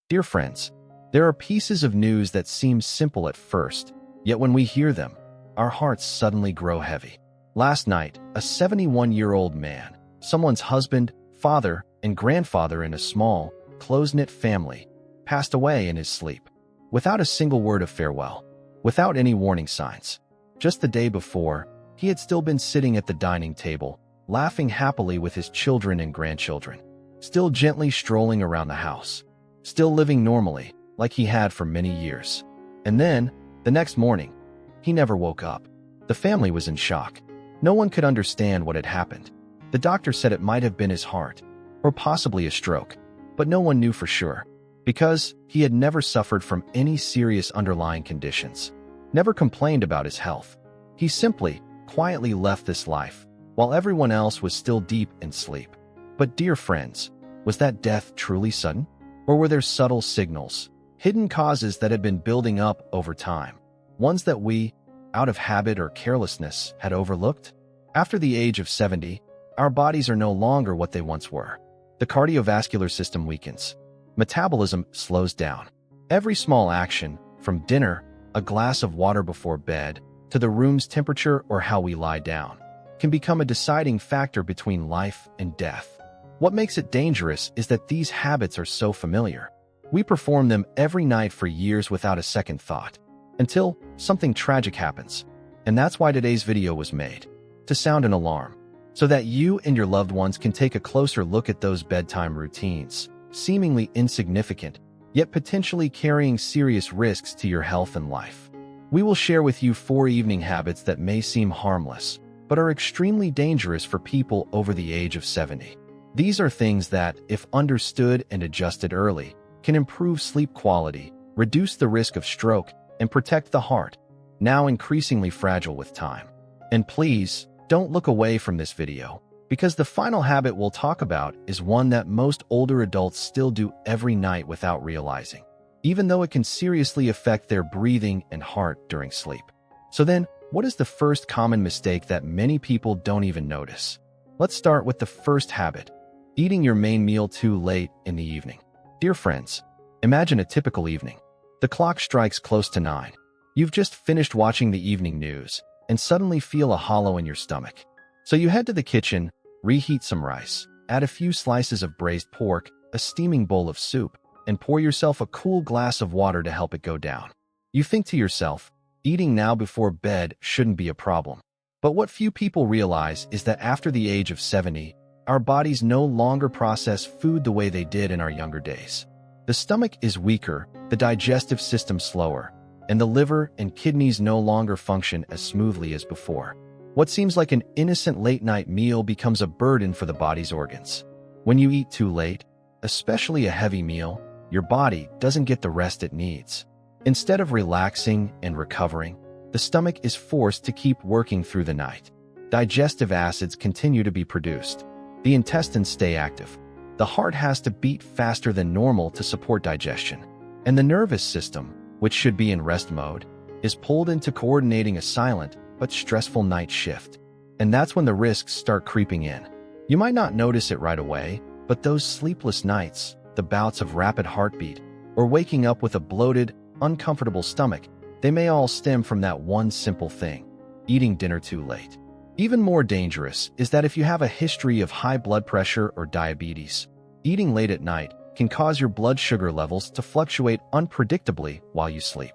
Dear friends, there are pieces of news that seem simple at first, yet when we hear them, our hearts suddenly grow heavy. Last night, a 71-year-old man, someone's husband, father, and grandfather in a small, close-knit family, passed away in his sleep, without a single word of farewell, without any warning signs. Just the day before, he had still been sitting at the dining table, laughing happily with his children and grandchildren, still gently strolling around the house, still living normally, like he had for many years. And then, the next morning, he never woke up. The family was in shock. No one could understand what had happened. The doctor said it might have been his heart, or possibly a stroke, but no one knew for sure, because he had never suffered from any serious underlying conditions, never complained about his health. He simply, quietly left this life, while everyone else was still deep in sleep. But dear friends, was that death truly sudden? Or were there subtle signals, hidden causes that had been building up over time, ones that we, out of habit or carelessness, had overlooked? After the age of 70, our bodies are no longer what they once were. The cardiovascular system weakens. Metabolism slows down. Every small action, from dinner, a glass of water before bed, to the room's temperature or how we lie down, can become a deciding factor between life and death. What makes it dangerous is that these habits are so familiar. We perform them every night for years without a second thought, until something tragic happens. And that's why today's video was made, to sound an alarm, so that you and your loved ones can take a closer look at those bedtime routines, seemingly insignificant, yet potentially carrying serious risks to your health and life. We will share with you 4 evening habits that may seem harmless, but are extremely dangerous for people over the age of 70. These are things that, if understood and adjusted early, can improve sleep quality, reduce the risk of stroke, and protect the heart, now increasingly fragile with time. And please, don't look away from this video, because the final habit we'll talk about is one that most older adults still do every night without realizing, even though it can seriously affect their breathing and heart during sleep. So then, what is the first common mistake that many people don't even notice? Let's start with the first habit: eating your main meal too late in the evening. Dear friends, imagine a typical evening. The clock strikes close to 9. You've just finished watching the evening news, and suddenly feel a hollow in your stomach. So you head to the kitchen, reheat some rice, add a few slices of braised pork, a steaming bowl of soup, and pour yourself a cool glass of water to help it go down. You think to yourself, eating now before bed shouldn't be a problem. But what few people realize is that after the age of 70, our bodies no longer process food the way they did in our younger days. The stomach is weaker, the digestive system slower, and the liver and kidneys no longer function as smoothly as before. What seems like an innocent late-night meal becomes a burden for the body's organs. When you eat too late, especially a heavy meal, your body doesn't get the rest it needs. Instead of relaxing and recovering, the stomach is forced to keep working through the night. Digestive acids continue to be produced. The intestines stay active. The heart has to beat faster than normal to support digestion. And the nervous system, which should be in rest mode, is pulled into coordinating a silent but stressful night shift. And that's when the risks start creeping in. You might not notice it right away, but those sleepless nights, the bouts of rapid heartbeat, or waking up with a bloated, uncomfortable stomach, they may all stem from that one simple thing: eating dinner too late. Even more dangerous is that if you have a history of high blood pressure or diabetes, eating late at night can cause your blood sugar levels to fluctuate unpredictably while you sleep.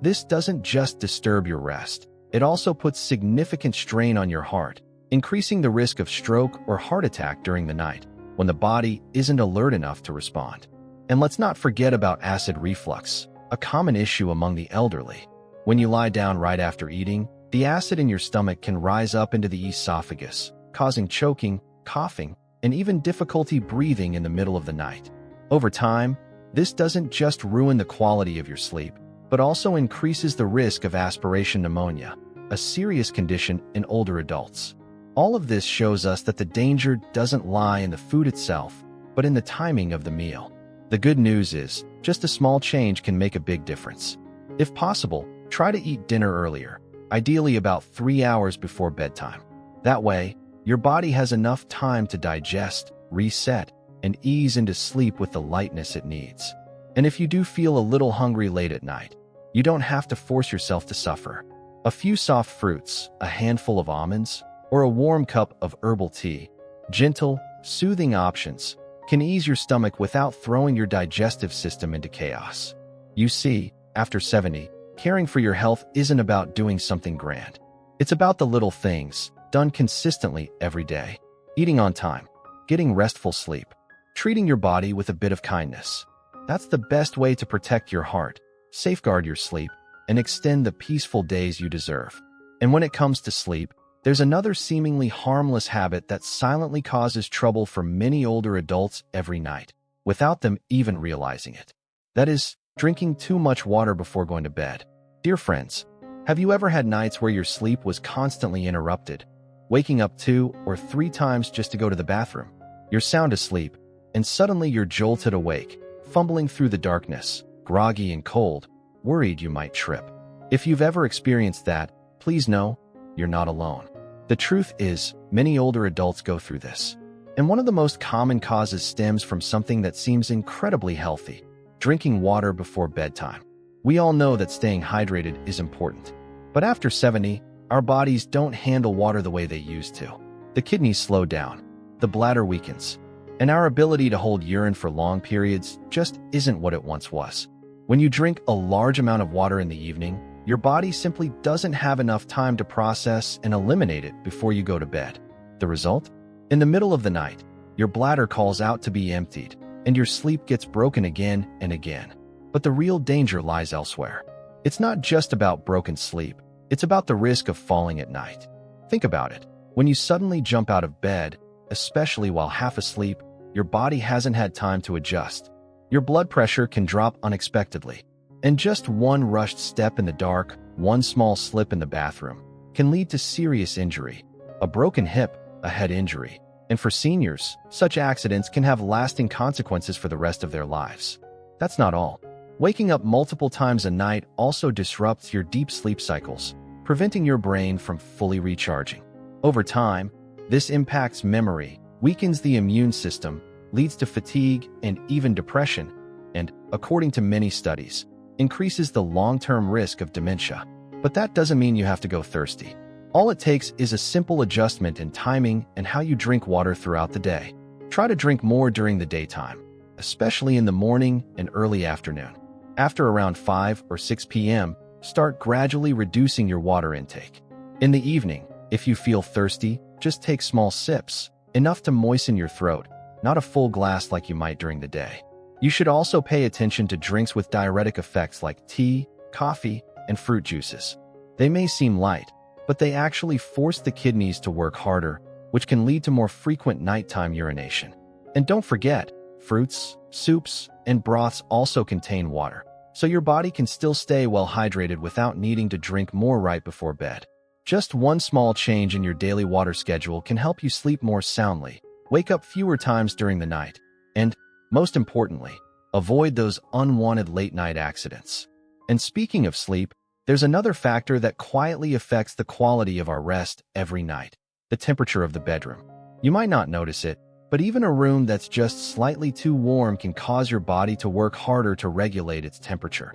This doesn't just disturb your rest, it also puts significant strain on your heart, increasing the risk of stroke or heart attack during the night, when the body isn't alert enough to respond. And let's not forget about acid reflux, a common issue among the elderly. When you lie down right after eating, the acid in your stomach can rise up into the esophagus, causing choking, coughing, and even difficulty breathing in the middle of the night. Over time, this doesn't just ruin the quality of your sleep, but also increases the risk of aspiration pneumonia, a serious condition in older adults. All of this shows us that the danger doesn't lie in the food itself, but in the timing of the meal. The good news is, just a small change can make a big difference. If possible, try to eat dinner earlier, ideally about 3 hours before bedtime. That way, your body has enough time to digest, reset, and ease into sleep with the lightness it needs. And if you do feel a little hungry late at night, you don't have to force yourself to suffer. A few soft fruits, a handful of almonds, or a warm cup of herbal tea, gentle, soothing options, can ease your stomach without throwing your digestive system into chaos. You see, after 70, caring for your health isn't about doing something grand. It's about the little things, done consistently every day. Eating on time, getting restful sleep, treating your body with a bit of kindness. That's the best way to protect your heart, safeguard your sleep, and extend the peaceful days you deserve. And when it comes to sleep, there's another seemingly harmless habit that silently causes trouble for many older adults every night, without them even realizing it. That is, drinking too much water before going to bed. Dear friends, have you ever had nights where your sleep was constantly interrupted, waking up 2 or 3 times just to go to the bathroom? You're sound asleep, and suddenly you're jolted awake, fumbling through the darkness, groggy and cold, worried you might trip. If you've ever experienced that, please know you're not alone. The truth is, many older adults go through this. And one of the most common causes stems from something that seems incredibly healthy: drinking water before bedtime. We all know that staying hydrated is important. But after 70, our bodies don't handle water the way they used to. The kidneys slow down, the bladder weakens, and our ability to hold urine for long periods just isn't what it once was. When you drink a large amount of water in the evening, your body simply doesn't have enough time to process and eliminate it before you go to bed. The result? In the middle of the night, your bladder calls out to be emptied, and your sleep gets broken again and again. But the real danger lies elsewhere. It's not just about broken sleep, it's about the risk of falling at night. Think about it. When you suddenly jump out of bed, especially while half asleep, your body hasn't had time to adjust. Your blood pressure can drop unexpectedly. And just one rushed step in the dark, one small slip in the bathroom, can lead to serious injury, a broken hip, a head injury. And for seniors, such accidents can have lasting consequences for the rest of their lives. That's not all. Waking up multiple times a night also disrupts your deep sleep cycles, preventing your brain from fully recharging. Over time, this impacts memory, weakens the immune system, leads to fatigue and even depression, and, according to many studies, increases the long-term risk of dementia. But that doesn't mean you have to go thirsty. All it takes is a simple adjustment in timing and how you drink water throughout the day. Try to drink more during the daytime, especially in the morning and early afternoon. After around 5 or 6 p.m., start gradually reducing your water intake. In the evening, if you feel thirsty, just take small sips, enough to moisten your throat, not a full glass like you might during the day. You should also pay attention to drinks with diuretic effects like tea, coffee, and fruit juices. They may seem light, but they actually force the kidneys to work harder, which can lead to more frequent nighttime urination. And don't forget, fruits, soups, and broths also contain water, so your body can still stay well hydrated without needing to drink more right before bed. Just one small change in your daily water schedule can help you sleep more soundly, wake up fewer times during the night, and, most importantly, avoid those unwanted late-night accidents. And speaking of sleep, there's another factor that quietly affects the quality of our rest every night: the temperature of the bedroom. You might not notice it, but even a room that's just slightly too warm can cause your body to work harder to regulate its temperature,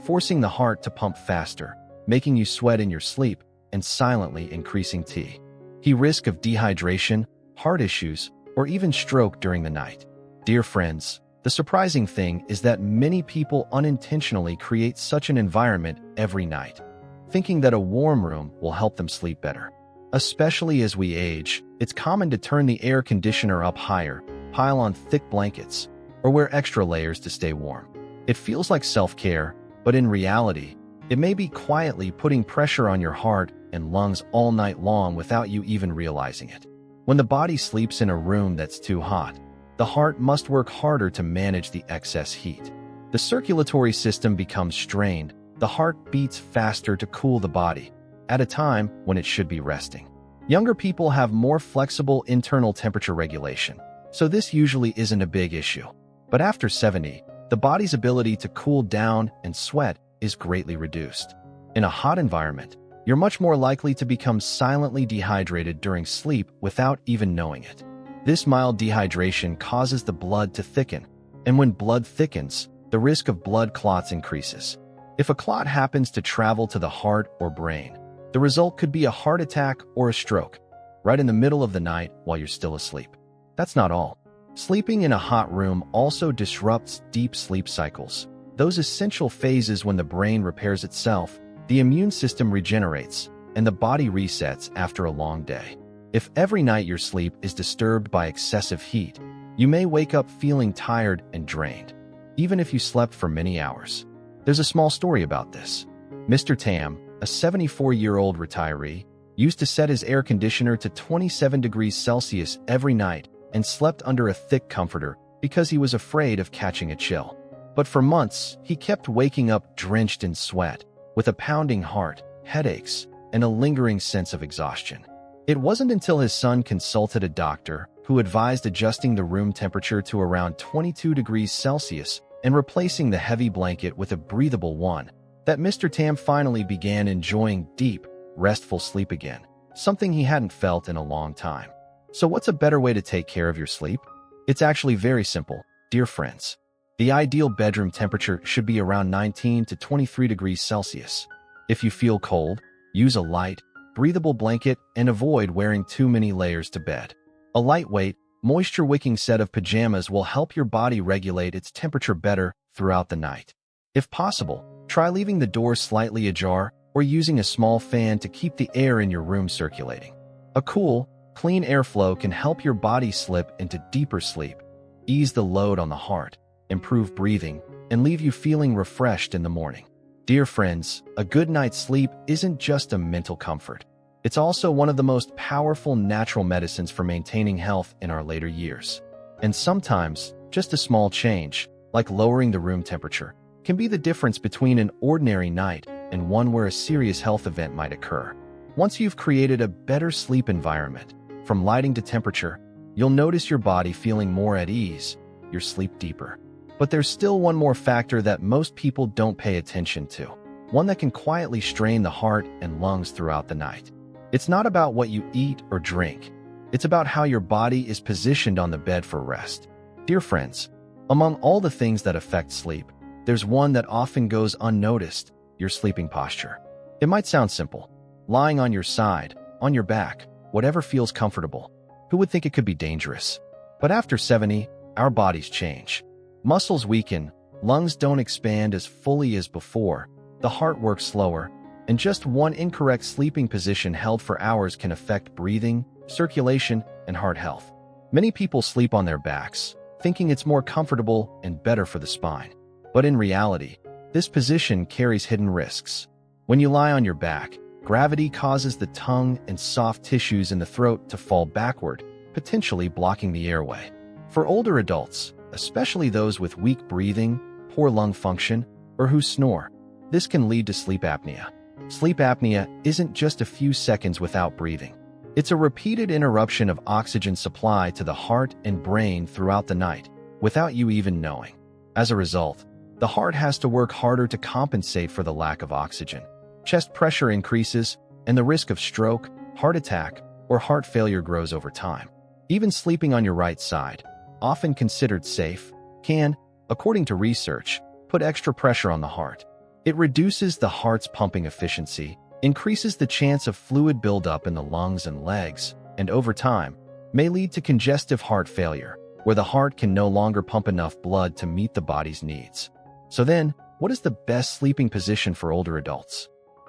forcing the heart to pump faster, making you sweat in your sleep, and silently increasing the risk of dehydration, heart issues, or even stroke during the night. Dear friends, the surprising thing is that many people unintentionally create such an environment every night, thinking that a warm room will help them sleep better. Especially as we age, it's common to turn the air conditioner up higher, pile on thick blankets, or wear extra layers to stay warm. It feels like self-care, but in reality, it may be quietly putting pressure on your heart and lungs all night long without you even realizing it. When the body sleeps in a room that's too hot, the heart must work harder to manage the excess heat. The circulatory system becomes strained, the heart beats faster to cool the body, at a time when it should be resting. Younger people have more flexible internal temperature regulation, so this usually isn't a big issue. But after 70, the body's ability to cool down and sweat is greatly reduced. In a hot environment, you're much more likely to become silently dehydrated during sleep without even knowing it. This mild dehydration causes the blood to thicken, and when blood thickens, the risk of blood clots increases. If a clot happens to travel to the heart or brain, the result could be a heart attack or a stroke, right in the middle of the night while you're still asleep. That's not all. Sleeping in a hot room also disrupts deep sleep cycles, those essential phases when the brain repairs itself, the immune system regenerates, and the body resets after a long day. If every night your sleep is disturbed by excessive heat, you may wake up feeling tired and drained, even if you slept for many hours. There's a small story about this. Mr. Tam, a 74-year-old retiree, used to set his air conditioner to 27 degrees Celsius every night and slept under a thick comforter because he was afraid of catching a chill. But for months, he kept waking up drenched in sweat, with a pounding heart, headaches, and a lingering sense of exhaustion. It wasn't until his son consulted a doctor who advised adjusting the room temperature to around 22 degrees Celsius and replacing the heavy blanket with a breathable one that Mr. Tam finally began enjoying deep, restful sleep again, something he hadn't felt in a long time. So what's a better way to take care of your sleep? It's actually very simple, dear friends. The ideal bedroom temperature should be around 19 to 23 degrees Celsius. If you feel cold, use a light, breathable blanket and avoid wearing too many layers to bed. A lightweight, moisture-wicking set of pajamas will help your body regulate its temperature better throughout the night. If possible, try leaving the door slightly ajar or using a small fan to keep the air in your room circulating. A cool, clean airflow can help your body slip into deeper sleep, ease the load on the heart, improve breathing, and leave you feeling refreshed in the morning. Dear friends, a good night's sleep isn't just a mental comfort. It's also one of the most powerful natural medicines for maintaining health in our later years. And sometimes, just a small change, like lowering the room temperature, can be the difference between an ordinary night and one where a serious health event might occur. Once you've created a better sleep environment, from lighting to temperature, you'll notice your body feeling more at ease, your sleep deeper. But there's still one more factor that most people don't pay attention to, one that can quietly strain the heart and lungs throughout the night. It's not about what you eat or drink. It's about how your body is positioned on the bed for rest. Dear friends, among all the things that affect sleep, there's one that often goes unnoticed: your sleeping posture. It might sound simple. Lying on your side, on your back, whatever feels comfortable. Who would think it could be dangerous? But after 70, our bodies change. Muscles weaken, lungs don't expand as fully as before, the heart works slower, and just one incorrect sleeping position held for hours can affect breathing, circulation, and heart health. Many people sleep on their backs, thinking it's more comfortable and better for the spine. But in reality, this position carries hidden risks. When you lie on your back, gravity causes the tongue and soft tissues in the throat to fall backward, potentially blocking the airway. For older adults, especially those with weak breathing, poor lung function, or who snore, this can lead to sleep apnea. Sleep apnea isn't just a few seconds without breathing. It's a repeated interruption of oxygen supply to the heart and brain throughout the night, without you even knowing. As a result, the heart has to work harder to compensate for the lack of oxygen. Chest pressure increases, and the risk of stroke, heart attack, or heart failure grows over time. Even sleeping on your right side, often considered safe, can, according to research, put extra pressure on the heart. It reduces the heart's pumping efficiency, increases the chance of fluid buildup in the lungs and legs, and over time, may lead to congestive heart failure, where the heart can no longer pump enough blood to meet the body's needs. So then, what is the best sleeping position for older adults?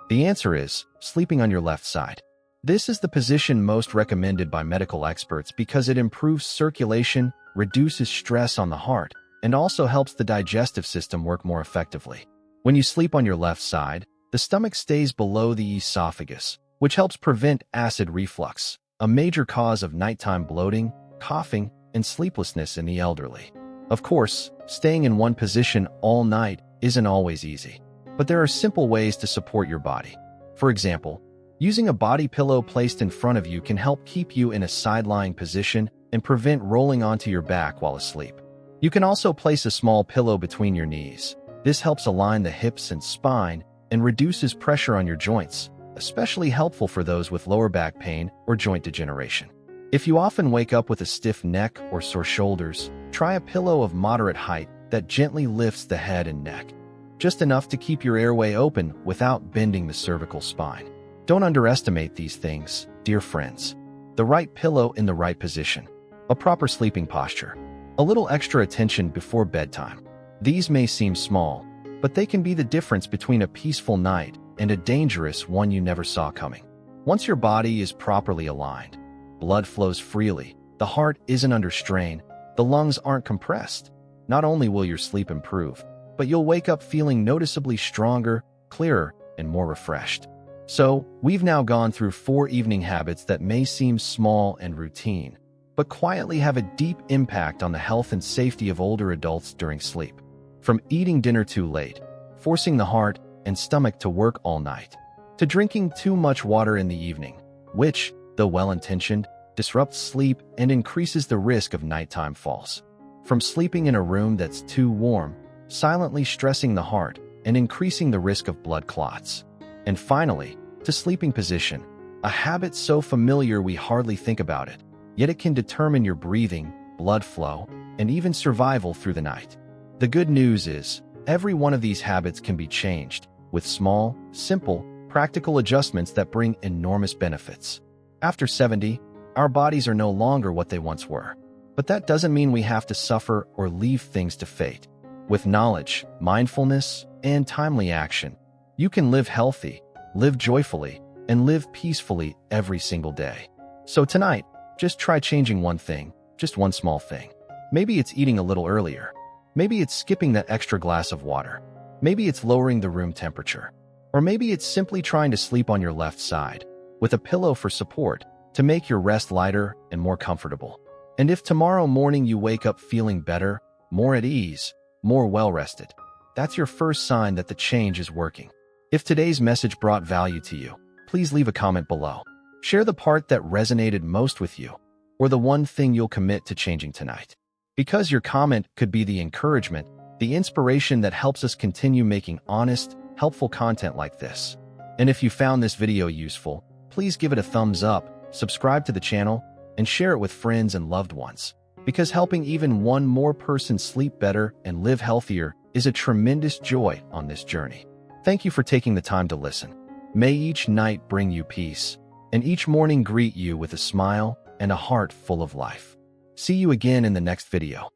The answer is sleeping on your left side. This is the position most recommended by medical experts because it improves circulation, reduces stress on the heart, and also helps the digestive system work more effectively. When you sleep on your left side, the stomach stays below the esophagus, which helps prevent acid reflux, a major cause of nighttime bloating, coughing, and sleeplessness in the elderly. Of course, staying in one position all night isn't always easy, but there are simple ways to support your body. For example, using a body pillow placed in front of you can help keep you in a side-lying position and prevent rolling onto your back while asleep. You can also place a small pillow between your knees. This helps align the hips and spine and reduces pressure on your joints, especially helpful for those with lower back pain or joint degeneration. If you often wake up with a stiff neck or sore shoulders, try a pillow of moderate height that gently lifts the head and neck, just enough to keep your airway open without bending the cervical spine. Don't underestimate these things, dear friends. The right pillow in the right position, a proper sleeping posture, a little extra attention before bedtime. These may seem small, but they can be the difference between a peaceful night and a dangerous one you never saw coming. Once your body is properly aligned, blood flows freely, the heart isn't under strain, the lungs aren't compressed. Not only will your sleep improve, but you'll wake up feeling noticeably stronger, clearer, and more refreshed. So, we've now gone through 4 evening habits that may seem small and routine, but quietly have a deep impact on the health and safety of older adults during sleep. From eating dinner too late, forcing the heart and stomach to work all night, to drinking too much water in the evening, which, though well-intentioned, disrupts sleep and increases the risk of nighttime falls. From sleeping in a room that's too warm, silently stressing the heart and increasing the risk of blood clots. And finally, to sleeping position, a habit so familiar we hardly think about it, yet it can determine your breathing, blood flow, and even survival through the night. The good news is, every one of these habits can be changed, with small, simple, practical adjustments that bring enormous benefits. After 70, our bodies are no longer what they once were. But that doesn't mean we have to suffer or leave things to fate. With knowledge, mindfulness, and timely action, you can live healthy, live joyfully, and live peacefully every single day. So tonight, just try changing one thing, just one small thing. Maybe it's eating a little earlier. Maybe it's skipping that extra glass of water. Maybe it's lowering the room temperature. Or maybe it's simply trying to sleep on your left side, with a pillow for support, to make your rest lighter and more comfortable. And if tomorrow morning you wake up feeling better, more at ease, more well-rested, that's your first sign that the change is working. If today's message brought value to you, please leave a comment below. Share the part that resonated most with you, or the one thing you'll commit to changing tonight. Because your comment could be the encouragement, the inspiration that helps us continue making honest, helpful content like this. And if you found this video useful, please give it a thumbs up, subscribe to the channel, and share it with friends and loved ones. Because helping even one more person sleep better and live healthier is a tremendous joy on this journey. Thank you for taking the time to listen. May each night bring you peace, and each morning greet you with a smile and a heart full of life. See you again in the next video.